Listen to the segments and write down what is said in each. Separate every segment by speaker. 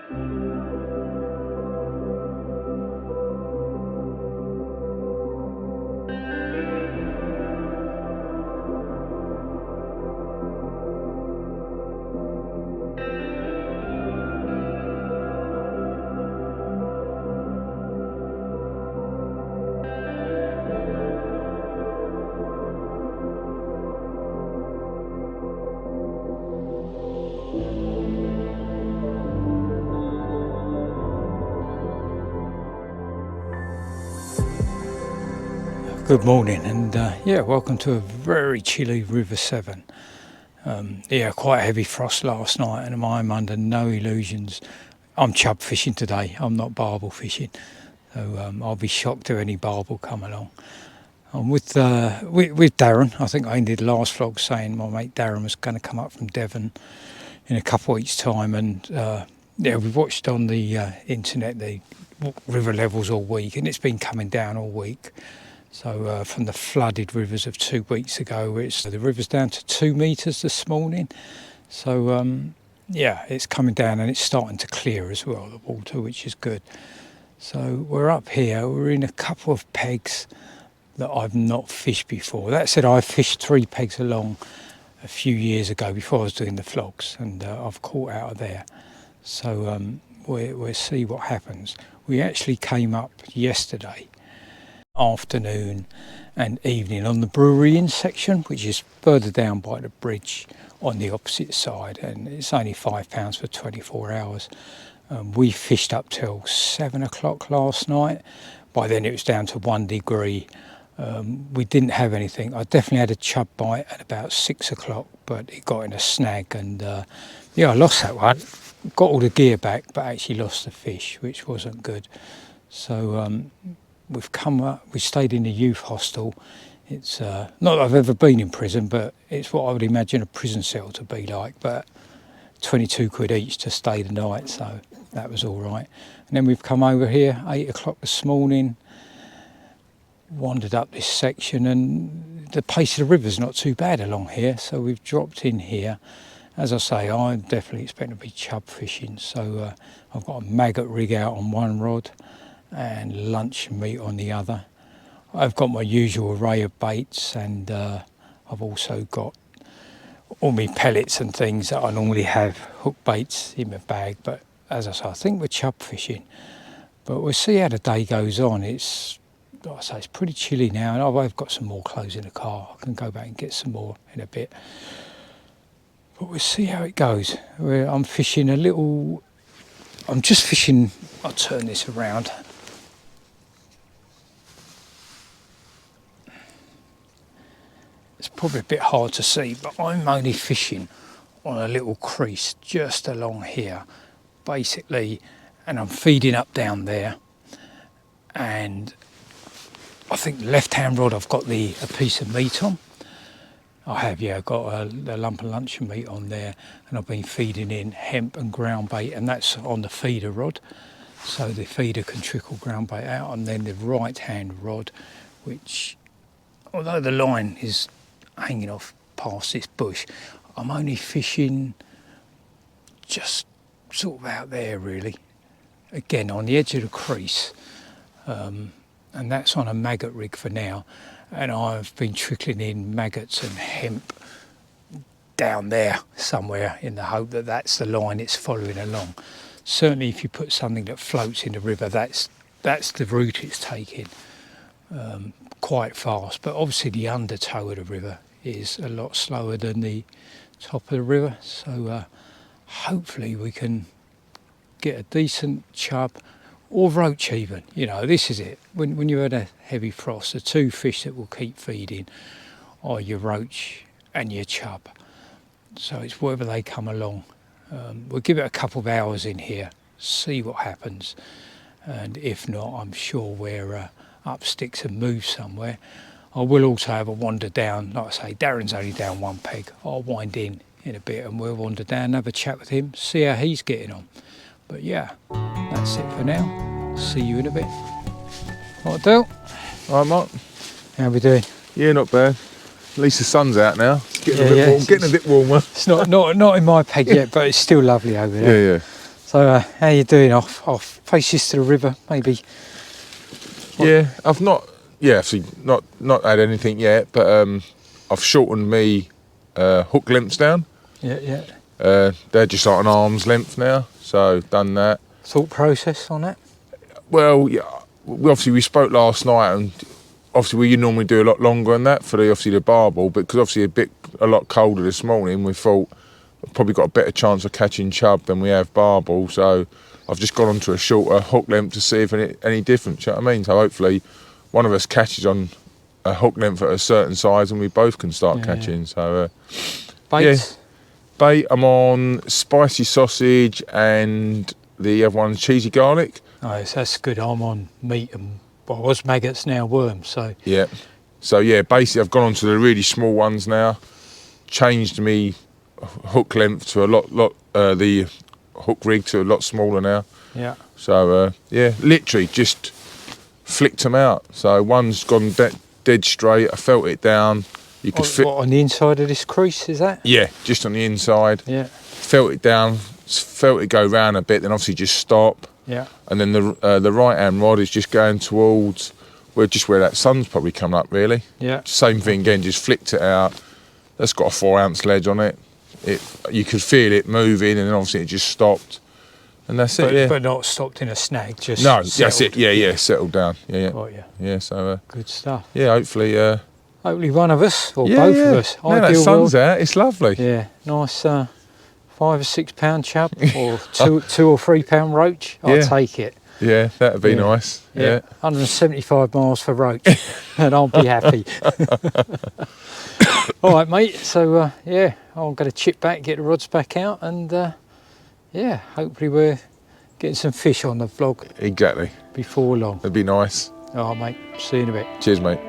Speaker 1: Good morning, and yeah, welcome to a very chilly River Severn. Yeah, quite a heavy frost last night, and I'm under no illusions. I'm chub fishing today. I'm not barbel fishing, so I'll be shocked if any barbel come along. I'm with Darren. I think I ended the last vlog saying my mate Darren was going to come up from Devon in a couple of weeks' time, and yeah, we've watched on the internet the river levels all week, and it's been coming down all week. So from the flooded rivers of 2 weeks ago, the river's down to 2 metres this morning. So yeah, it's coming down and it's starting to clear as well, the water, which is good. So we're up here, we're in a couple of pegs that I've not fished before. That said, I fished 3 pegs along a few years ago before I was doing the vlogs, and I've caught out of there. So we'll see what happens. We actually came up yesterday afternoon and evening on the brewery in section, which is further down by the bridge on the opposite side, and it's only £5 for 24 hours. We fished up till 7 o'clock last night. By then it was down to 1 degree. We didn't have anything. I definitely had a chub bite at about 6 o'clock, but it got in a snag, and yeah, I lost that one. Got all the gear back, but actually lost the fish, which wasn't good. So we've come up, we stayed in the youth hostel. It's not that I've ever been in prison, but it's what I would imagine a prison cell to be like, but 22 quid each to stay the night, so that was all right. And then we've come over here 8 o'clock this morning, wandered up this section, and the pace of the river's not too bad along here, so we've dropped in here. As I say, I'm definitely expecting to be chub fishing, so I've got a maggot rig out on one rod and lunch meat on the other. I've got my usual array of baits, and I've also got all my pellets and things that I normally have, hook baits in my bag. But as I say, I think we're chub fishing, but we'll see how the day goes on. It's, like I say, it's pretty chilly now, and I've got some more clothes in the car. I can go back and get some more in a bit, but we'll see how it goes. I'm fishing a little, I'm just fishing, I'll turn this around. It's probably a bit hard to see, but I'm only fishing on a little crease just along here, basically, and I'm feeding up down there. And I think the left-hand rod I've got a piece of meat on. I have, yeah, I've got a lump of luncheon meat on there, and I've been feeding in hemp and ground bait, and that's on the feeder rod. So the feeder can trickle ground bait out, and then the right-hand rod, which, although the line is hanging off past this bush, I'm only fishing just sort of out there really, again on the edge of the crease, and that's on a maggot rig for now, and I've been trickling in maggots and hemp down there somewhere in the hope that that's the line it's following along. Certainly if you put something that floats in the river, that's the route it's taking, quite fast. But obviously the undertow of the river is a lot slower than the top of the river, so hopefully we can get a decent chub or roach even. You know, this is it. When you've had a heavy frost, the 2 fish that will keep feeding are your roach and your chub. So it's whether they come along. We'll give it a couple of hours in here, see what happens, and if not, I'm sure we're up sticks and move somewhere. I will also have a wander down. Like I say, Darren's only down 1 peg. I'll wind in a bit and we'll wander down, have a chat with him, see how he's getting on. But yeah, that's it for now. See you in a bit. Right, Dale?
Speaker 2: All right, Mark.
Speaker 1: How are we doing?
Speaker 2: Yeah, not bad. At least the sun's out now. It's getting a bit warm. Getting a bit warmer.
Speaker 1: It's not in my peg yet, but it's still lovely over there.
Speaker 2: Yeah.
Speaker 1: So how you doing? Off faces to the river, maybe.
Speaker 2: Yeah, I've not. Yeah, actually not had anything yet, but I've shortened me hook lengths down.
Speaker 1: Yeah.
Speaker 2: They're just like an arm's length now, so done that.
Speaker 1: Thought process on that?
Speaker 2: Well, yeah, we spoke last night, and obviously we normally do a lot longer than that for the barbel, but because obviously a lot colder this morning, we thought we've probably got a better chance of catching chub than we have barbel, so I've just gone on to a shorter hook length to see if any different. You know what I mean? So hopefully one of us catches on a hook length at a certain size, and we both can start catching. So
Speaker 1: Baits?
Speaker 2: Bait, I'm on spicy sausage and the other one's cheesy garlic.
Speaker 1: Oh, yes, that's good. I'm on meat and, well, I was maggots, now worms, so.
Speaker 2: Yeah. So yeah, basically I've gone on to the really small ones now, changed me hook length to the hook rig to a lot smaller now.
Speaker 1: Yeah.
Speaker 2: So yeah, literally just flicked them out. So one's gone dead straight. I felt it down. You could
Speaker 1: What, on the inside of this crease, is that?
Speaker 2: Yeah, just on the inside.
Speaker 1: Yeah.
Speaker 2: Felt it down. Felt it go round a bit. Then obviously just stop.
Speaker 1: Yeah.
Speaker 2: And then the right hand rod is just going towards where that sun's probably coming up. Really.
Speaker 1: Yeah.
Speaker 2: Same thing again. Just flicked it out. That's got a 4-ounce ledge on it. You could feel it moving, and then obviously it just stopped. And that's it, yeah.
Speaker 1: But not stopped in a snag, just
Speaker 2: No,
Speaker 1: settled.
Speaker 2: that's it. Yeah, settled down. Yeah.
Speaker 1: Right, yeah.
Speaker 2: Yeah, so
Speaker 1: Good stuff.
Speaker 2: yeah, hopefully.
Speaker 1: Hopefully one of us, or
Speaker 2: yeah,
Speaker 1: both
Speaker 2: yeah.
Speaker 1: of us.
Speaker 2: Now that sun's out, it's lovely.
Speaker 1: Yeah, nice 5 or 6 pound chub, or 2 or 3 pound roach. I'll take it.
Speaker 2: Yeah, that'd be nice. Yeah.
Speaker 1: 175 miles for roach, and I'll be happy. All right, mate. So yeah, I'm going to chip back, get the rods back out, and yeah, hopefully we're getting some fish on the vlog.
Speaker 2: Exactly.
Speaker 1: Before long.
Speaker 2: That'd be nice.
Speaker 1: All right, mate. See you in a bit.
Speaker 2: Cheers, mate.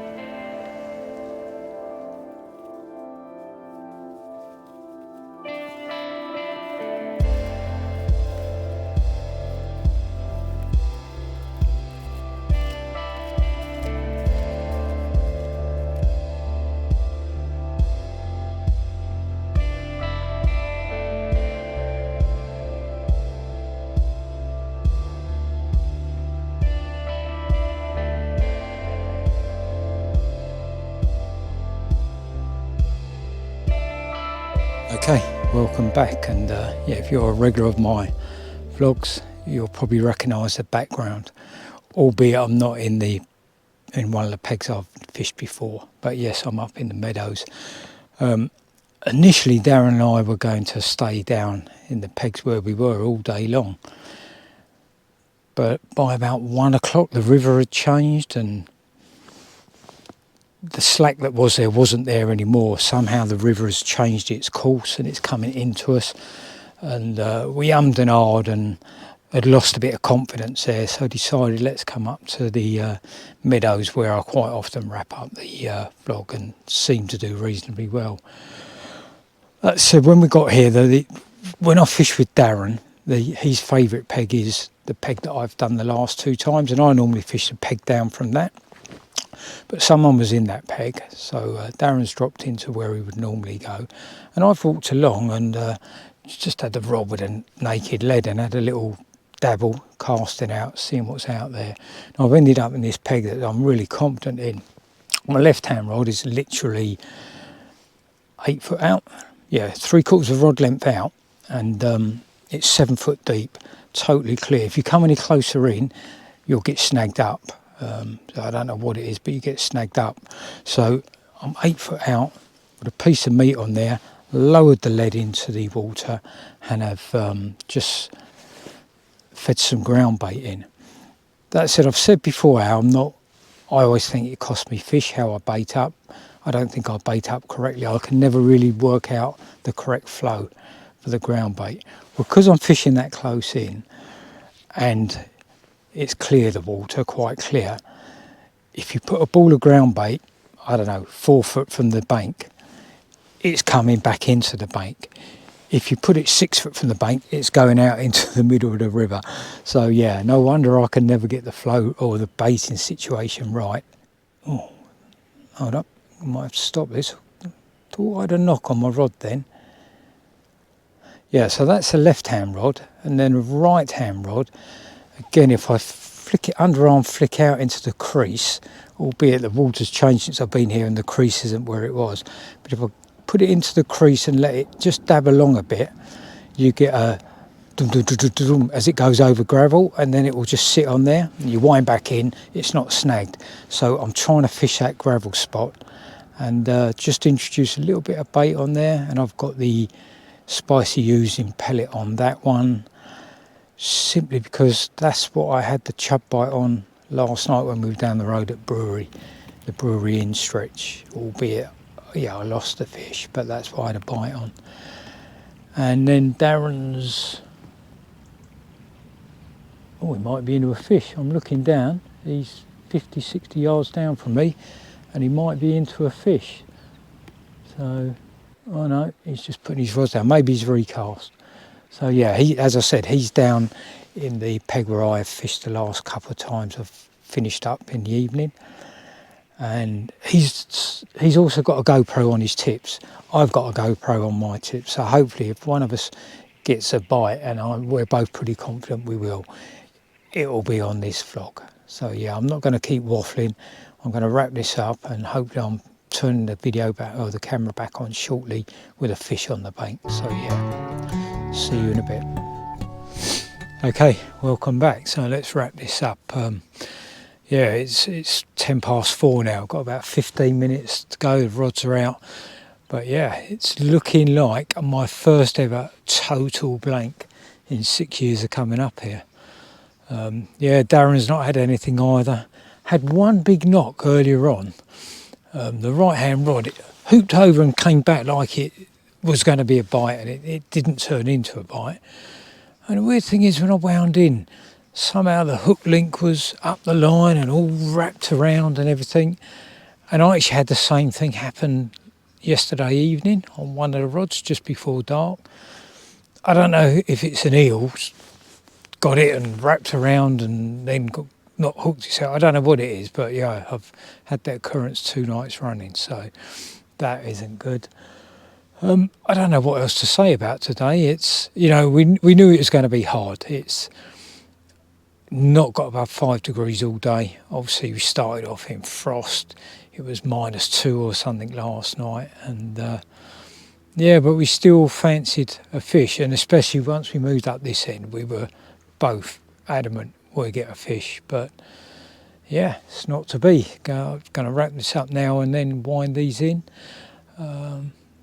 Speaker 1: Okay, welcome back, and yeah, if you're a regular of my vlogs, you'll probably recognise the background, albeit I'm not in one of the pegs I've fished before, but yes, I'm up in the meadows. Initially Darren and I were going to stay down in the pegs where we were all day long, but by about 1 o'clock the river had changed, and the slack that was there wasn't there anymore. Somehow the river has changed its course and it's coming into us, and we ummed and ahed and had lost a bit of confidence there, so decided let's come up to the meadows where I quite often wrap up the vlog and seem to do reasonably well. So when we got here, when I fish with Darren, his favourite peg is the peg that I've done the last 2 times, and I normally fish the peg down from that. But someone was in that peg, so Darren's dropped into where he would normally go, and I've walked along and just had the rod with a naked lead and had a little dabble, casting out, seeing what's out there. And I've ended up in this peg that I'm really confident in. My left-hand rod is literally 8 foot out, yeah, 3/4 of rod length out, and it's 7 foot deep, totally clear. If you come any closer in, you'll get snagged up. So I don't know what it is, but you get snagged up. So I'm 8 foot out with a piece of meat on there, lowered the lead into the water, and have just fed some ground bait in. That said, I've said before how I always think it costs me fish how I bait up. I don't think I bait up correctly. I can never really work out the correct flow for the ground bait. Because I'm fishing that close in, and it's clear, the water, quite clear. If you put a ball of ground bait, I don't know, 4 foot from the bank, it's coming back into the bank. If you put it 6 foot from the bank, it's going out into the middle of the river. So yeah, no wonder I can never get the flow or the baiting situation right. Oh, hold up, I might have to stop this. Thought I had a knock on my rod then. Yeah, so that's a left-hand rod, and then a right-hand rod. Again, if I flick it, underarm flick out into the crease, albeit the water's changed since I've been here and the crease isn't where it was. But if I put it into the crease and let it just dab along a bit, you get a dum, dum, dum, dum, dum, as it goes over gravel, and then it will just sit on there. You wind back in, it's not snagged. So I'm trying to fish that gravel spot, and just introduce a little bit of bait on there, and I've got the spicy oozing pellet on that one, simply because that's what I had the chub bite on last night when we were down the road at the brewery in stretch, albeit yeah, I lost the fish, but that's why I had a bite on. And then Darren's, oh, he might be into a fish. I'm looking down, he's 50, 60 yards down from me, and he might be into a fish. So, oh no, he's just putting his rods down. Maybe he's recast. So yeah, he, as I said, he's down in the peg where I've fished the last couple of times I've finished up in the evening. And he's also got a GoPro on his tips. I've got a GoPro on my tips. So hopefully if one of us gets a bite, and we're both pretty confident we will, it will be on this vlog. So yeah, I'm not going to keep waffling. I'm going to wrap this up, and hopefully I'm turning the video back, or the camera back on shortly with a fish on the bank. So yeah, see you in a bit. Okay, welcome back. So let's wrap this up. Yeah, it's 4:10 now. I've got about 15 minutes to go. The rods are out. But yeah, it's looking like my first ever total blank in 6 years of coming up here. Yeah, Darren's not had anything either. Had one big knock earlier on. The right-hand rod, it hooped over and came back like it was going to be a bite, and it didn't turn into a bite. And the weird thing is, when I wound in, somehow the hook link was up the line and all wrapped around and everything. And I actually had the same thing happen yesterday evening on one of the rods just before dark. I don't know if it's an eel, got it and wrapped around and then got not hooked itself. I don't know what it is, but yeah, I've had that occurrence 2 nights running, so that isn't good. I don't know what else to say about today. It's, you know, we knew it was going to be hard. It's not got above 5 degrees all day. Obviously we started off in frost. It was -2 or something last night, and yeah, but we still fancied a fish, and especially once we moved up this end, we were both adamant we'll get a fish. But yeah, it's not to be. I'm going to wrap this up now and then wind these in.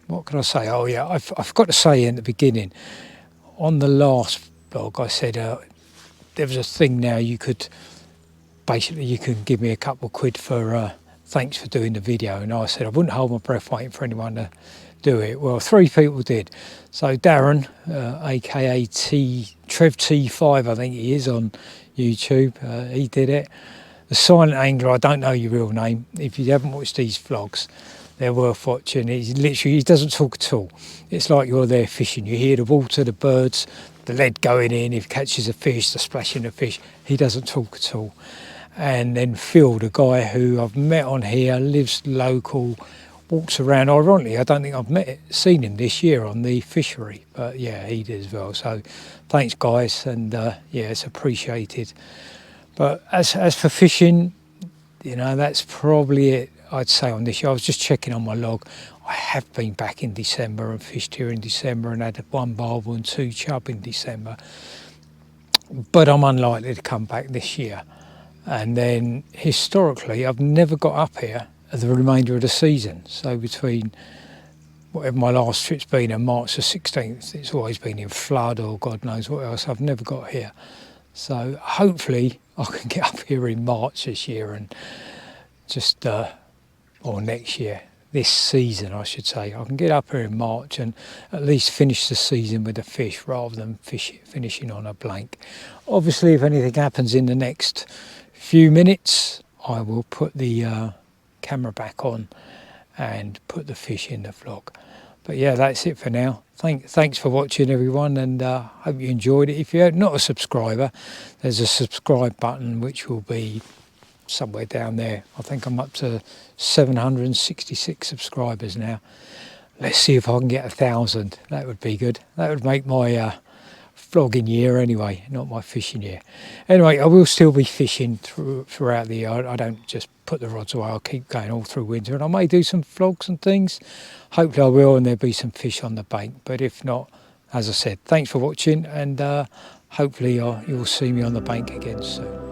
Speaker 1: What can I say? Oh yeah, I forgot to say in the beginning, on the last vlog I said there was a thing now you could, basically you can give me a couple of quid for thanks for doing the video, and I said I wouldn't hold my breath waiting for anyone to do it. Well, 3 people did. So Darren, aka Trev T5, I think he is on YouTube, he did it. The Silent Angler, I don't know your real name. If you haven't watched these vlogs, they're worth watching. He doesn't talk at all. It's like you're there fishing. You hear the water, the birds, the lead going in. If he catches a fish, the splashing of fish. He doesn't talk at all. And then Phil, the guy who I've met on here, lives local, walks around. Ironically, I don't think I've seen him this year on the fishery, but yeah, he did as well. So thanks, guys, and yeah, it's appreciated. But as for fishing, you know, that's probably it, I'd say, on this year. I was just checking on my log. I have been back in December and fished here in December and had 1 barbel and 2 chub in December. But I'm unlikely to come back this year. And then historically, I've never got up here the remainder of the season. So between whatever my last trip's been and March the 16th, it's always been in flood or God knows what else. I've never got here. So hopefully I can get up here in March this year and just, or next year, this season I should say. I can get up here in March and at least finish the season with a fish rather than finishing on a blank. Obviously, if anything happens in the next few minutes, I will put the camera back on and put the fish in the vlog. But yeah, that's it for now. Thanks for watching, everyone, and hope you enjoyed it. If you're not a subscriber, there's a subscribe button which will be somewhere down there. I think I'm up to 766 subscribers now. let's see if I can get 1,000. That would be good. That would make my flogging year anyway, not my fishing year. Anyway, I will still be fishing throughout the year. I don't just put the rods away. I'll keep going all through winter, and I may do some flogs and things. Hopefully I will, and there'll be some fish on the bank. But if not, as I said, thanks for watching, and hopefully you'll see me on the bank again soon.